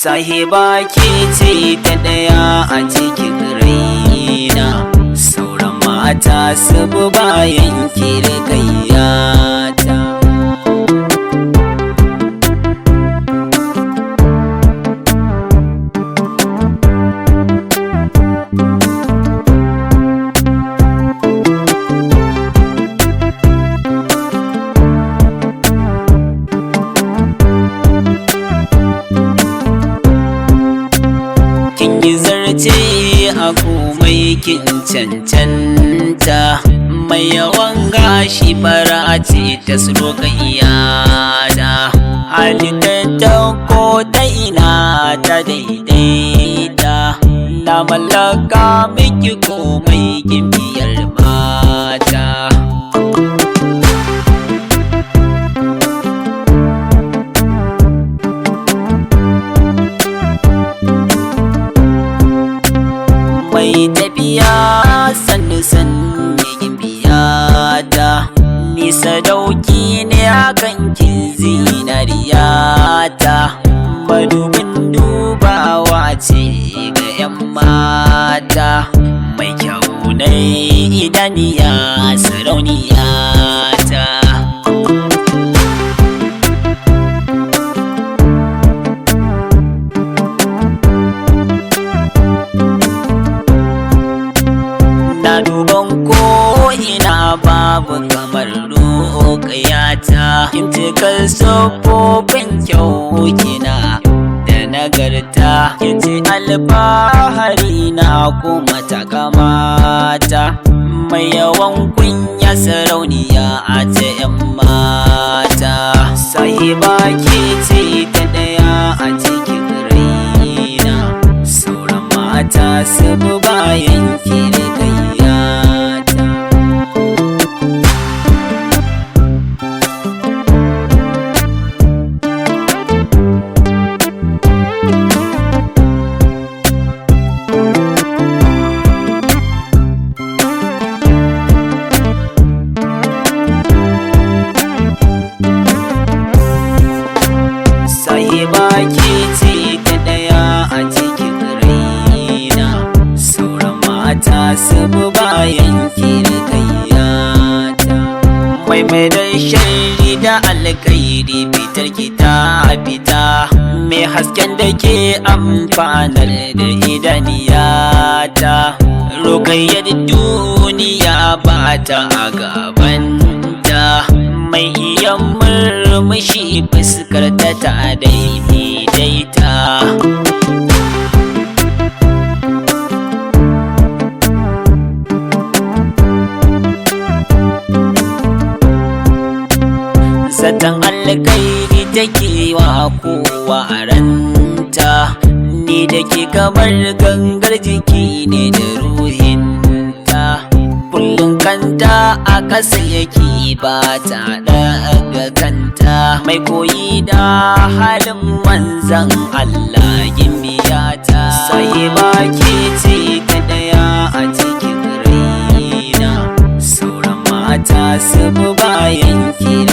Sahiba ke ce ta ɗaya a cikin raina, sauran mata su bi bayan kirgayyata. Zarce a komai kin cancanta, mai yawan gashi fara ce ta surukaiya halitta ko ta ina ta daidaita, na mallaka miki komai kin biyar mata. Mai tafiya sannu yin biyata, nisa dauki ne akan kin zinariyata, madubin dubawa ce ga 'yan mata, mai kyau ne idaniya sarauniyata. Na duban ko ina babu kamar roƙayata, kin cikar sofofin kyau kina da nagarta, kin ci alfahari na kuma ta kamata, mai yawan kunya sarauniya a ta 'yan mata. Sahiba ke ce ta ɗaya a cikin raina, sauran mata su bi bayan kirgayyata. Sahiba ke ce ta ɗaya a cikin raina, sauran mata su bi bayan kirgayyata. Mai da sharri da alkairi fitar ki ta fita, mai hasken da ke amfanar da idaniyata, rokayyar duniya ba ta a gabanta, mai iya murmushi fuskar ta daidaita. Zaton alkairi take wa kowa a ranta, ni da ke kamar gangar jiki ne da ruhinta, kullum kanta a ƙasa yake ba ta daga kanta, mai koyi da halin manzan Allah gimbiyata. Sahiba ke ce ta ɗaya a cikin raina, sauran mata su bi bayan kira.